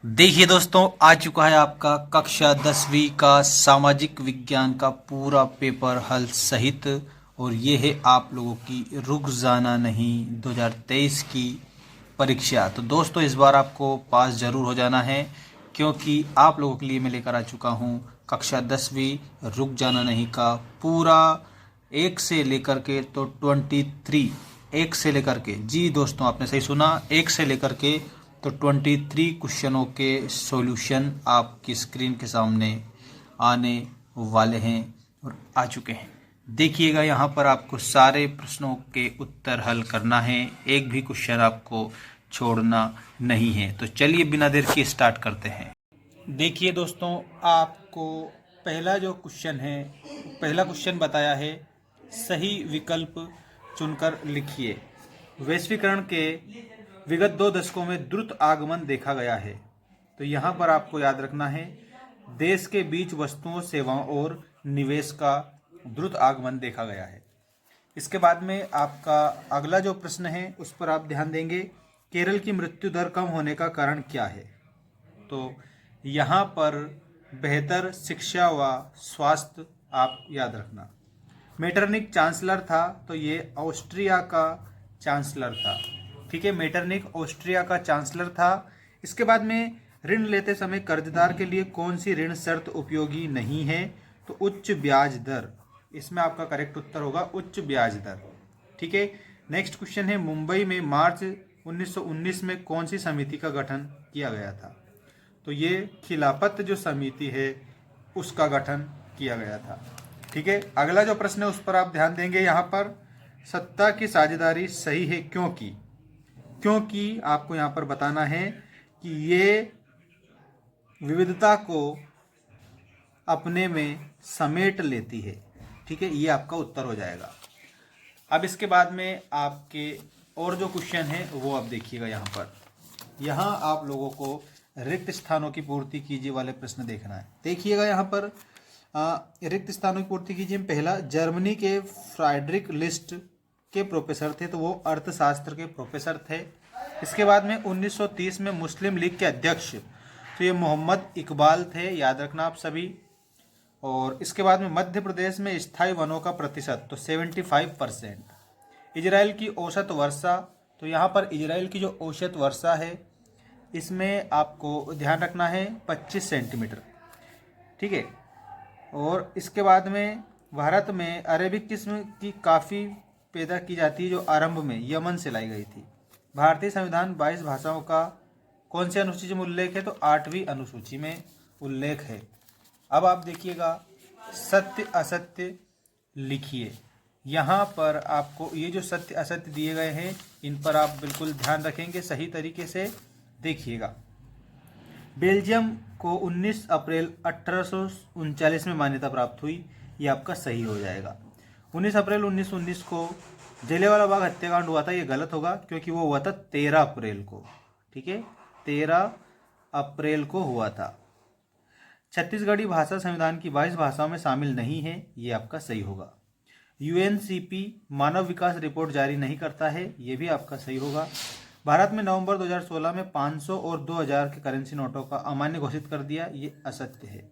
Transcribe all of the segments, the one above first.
देखिए दोस्तों, आ चुका है आपका कक्षा 10वीं का सामाजिक विज्ञान का पूरा पेपर हल सहित। और ये है आप लोगों की रुक जाना नहीं 2023 की परीक्षा। तो दोस्तों, इस बार आपको पास जरूर हो जाना है, क्योंकि आप लोगों के लिए मैं लेकर आ चुका हूँ कक्षा 10वीं रुक जाना नहीं का पूरा एक से लेकर के तो 23, एक से लेकर के, जी दोस्तों आपने सही सुना, एक से लेकर के तो 23 क्वेश्चनों के सॉल्यूशन आपकी स्क्रीन के सामने आने वाले हैं और आ चुके हैं। देखिएगा, यहाँ पर आपको सारे प्रश्नों के उत्तर हल करना है, एक भी क्वेश्चन आपको छोड़ना नहीं है। तो चलिए बिना देर के स्टार्ट करते हैं। देखिए दोस्तों, आपको पहला जो क्वेश्चन है, पहला क्वेश्चन बताया है सही विकल्प चुनकर लिखिए। वैश्वीकरण के विगत 2 दशकों में द्रुत आगमन देखा गया है। तो यहाँ पर आपको याद रखना है, देश के बीच वस्तुओं, सेवाओं और निवेश का द्रुत आगमन देखा गया है। इसके बाद में आपका अगला जो प्रश्न है उस पर आप ध्यान देंगे, केरल की मृत्यु दर कम होने का कारण क्या है। तो यहाँ पर बेहतर शिक्षा व स्वास्थ्य आप याद रखना। मेटरनिक चांसलर था, तो ये ऑस्ट्रिया का चांसलर था। ठीक है, मेटरनिक ऑस्ट्रिया का चांसलर था। इसके बाद में ऋण लेते समय कर्जदार के लिए कौन सी ऋण शर्त उपयोगी नहीं है, तो उच्च ब्याज दर। इसमें आपका करेक्ट उत्तर होगा उच्च ब्याज दर। ठीक है, नेक्स्ट क्वेश्चन है, मुंबई में मार्च 1919 में कौन सी समिति का गठन किया गया था। तो ये खिलाफत जो समिति है उसका गठन किया गया था। ठीक है, अगला जो प्रश्न है उस पर आप ध्यान देंगे। यहाँ पर सत्ता की साझेदारी सही है क्योंकि, क्योंकि आपको यहाँ पर बताना है कि ये विविधता को अपने में समेट लेती है। ठीक है, ये आपका उत्तर हो जाएगा। अब इसके बाद में आपके और जो क्वेश्चन है वो आप देखिएगा। यहाँ आप लोगों को रिक्त स्थानों की पूर्ति कीजिए वाले प्रश्न देखना है। देखिएगा यहाँ पर रिक्त स्थानों की पूर्ति कीजिए। पहला, जर्मनी के फ्राइड्रिक लिस्ट के प्रोफेसर थे, तो वो अर्थशास्त्र के प्रोफेसर थे। इसके बाद में 1930 में मुस्लिम लीग के अध्यक्ष, तो ये मोहम्मद इकबाल थे, याद रखना आप सभी। और इसके बाद में मध्य प्रदेश में स्थायी वनों का प्रतिशत, तो 75%। इजराइल की औसत वर्षा, तो यहाँ पर इजराइल की जो औसत वर्षा है इसमें आपको ध्यान रखना है 25 सेंटीमीटर। ठीक है, और इसके बाद में भारत में अरेबिक किस्म की काफ़ी पैदा की जाती है, जो आरंभ में यमन से लाई गई थी। भारतीय संविधान 22 भाषाओं का कौन सी अनुसूची में उल्लेख है, तो 8वीं अनुसूची में उल्लेख है। अब आप देखिएगा, सत्य असत्य लिखिए। यहाँ पर आपको ये जो सत्य असत्य दिए गए हैं इन पर आप बिल्कुल ध्यान रखेंगे, सही तरीके से देखिएगा। बेल्जियम को 19 अप्रैल 1839 में मान्यता प्राप्त हुई, ये आपका सही हो जाएगा। 19 अप्रैल 1919 को जलियांवाला बाग हत्याकांड हुआ था, ये गलत होगा क्योंकि वो हुआ था 13 अप्रैल को। ठीक है, 13 अप्रैल को हुआ था। छत्तीसगढ़ी भाषा संविधान की 22 भाषाओं में शामिल नहीं है, ये आपका सही होगा। यूएनसीपी मानव विकास रिपोर्ट जारी नहीं करता है, ये भी आपका सही होगा। भारत में नवंबर 2016 में 500 और 2000 के करेंसी नोटों का अमान्य घोषित कर दिया, ये असत्य है।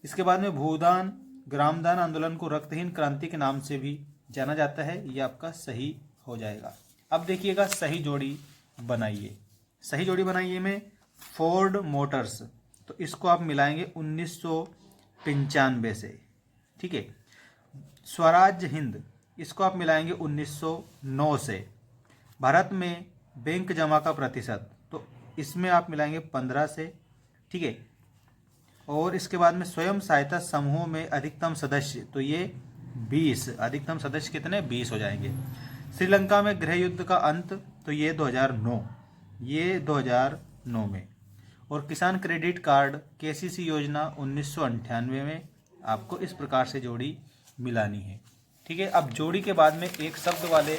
इसके बाद में भूदान ग्रामदान आंदोलन को रक्तहीन क्रांति के नाम से भी जाना जाता है, ये आपका सही हो जाएगा। अब देखिएगा, सही जोड़ी बनाइए। सही जोड़ी बनाइए में फोर्ड मोटर्स, तो इसको आप मिलाएंगे 1995 से। ठीक है, स्वराज हिंद, इसको आप मिलाएंगे 1909 से। भारत में बैंक जमा का प्रतिशत, तो इसमें आप मिलाएंगे 15 से। ठीक है, और इसके बाद में स्वयं सहायता समूहों में अधिकतम सदस्य, तो ये 20, अधिकतम सदस्य कितने, 20 हो जाएंगे। श्रीलंका में गृह युद्ध का अंत, तो ये 2009, ये 2009 में। और किसान क्रेडिट कार्ड केसीसी योजना 1998 में। आपको इस प्रकार से जोड़ी मिलानी है। ठीक है, अब जोड़ी के बाद में एक शब्द वाले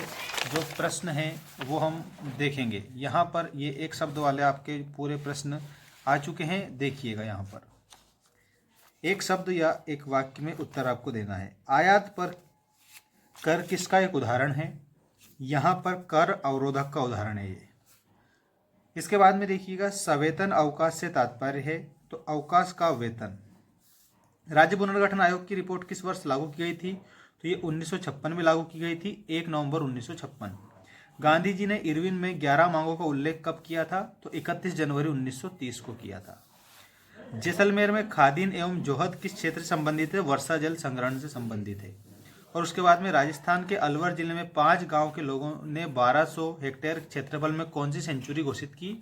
जो प्रश्न हैं वो हम देखेंगे। यहाँ पर ये एक शब्द वाले आपके पूरे प्रश्न आ चुके हैं। देखिएगा, यहाँ पर एक शब्द या एक वाक्य में उत्तर आपको देना है। आयात पर कर किसका एक उदाहरण है, यहाँ पर कर अवरोधक का उदाहरण है ये। इसके बाद में देखिएगा सवेतन अवकाश से तात्पर्य है, तो अवकाश का वेतन। राज्य पुनर्गठन आयोग की रिपोर्ट किस वर्ष लागू की गई थी? तो ये 1956 में लागू की गई थी, 1 नवंबर 1956। गांधी जी ने इरविन में 11 मांगों का उल्लेख कब किया था? तो 31 जनवरी 1930 को किया था। जैसलमेर में खादीन एवं जोहद किस क्षेत्र से संबंधित है? वर्षा जल संग्रहण से संबंधित है। और उसके बाद में राजस्थान के अलवर जिले में 5 गांव के लोगों ने 1200 हेक्टेयर क्षेत्रफल में कौन सी सेंचुरी घोषित की?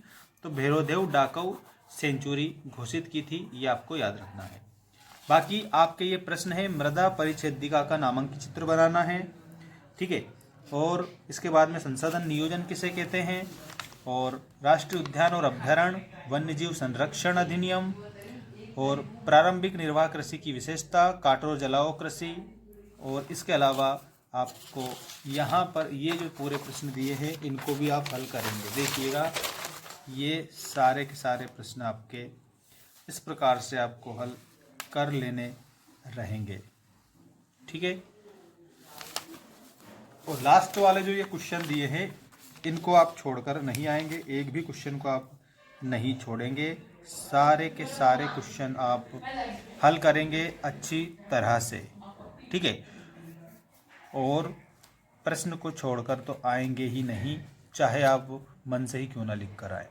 तो भैरोदेव डाकऊ सेंचुरी घोषित की थी, ये आपको याद रखना है। बाकी आपके ये प्रश्न है, मृदा परिच्छेदिका का नामांकित चित्र बनाना है, ठीक है। और इसके बाद में संसाधन नियोजन किसे कहते हैं, और राष्ट्रीय उद्यान और अभ्यारण्य, वन्यजीव संरक्षण अधिनियम, और प्रारंभिक निर्वाह कृषि की विशेषता, काटो और जलाओ कृषि। और इसके अलावा आपको यहाँ पर ये जो पूरे प्रश्न दिए हैं इनको भी आप हल करेंगे। देखिएगा ये सारे के सारे प्रश्न आपके इस प्रकार से आपको हल कर लेने रहेंगे, ठीक है। और लास्ट वाले जो ये क्वेश्चन दिए हैं इनको आप छोड़कर नहीं आएंगे, एक भी क्वेश्चन को आप नहीं छोड़ेंगे, सारे के सारे क्वेश्चन आप हल करेंगे अच्छी तरह से, ठीक है। और प्रश्न को छोड़कर तो आएंगे ही नहीं, चाहे आप मन से ही क्यों ना लिख कर आए।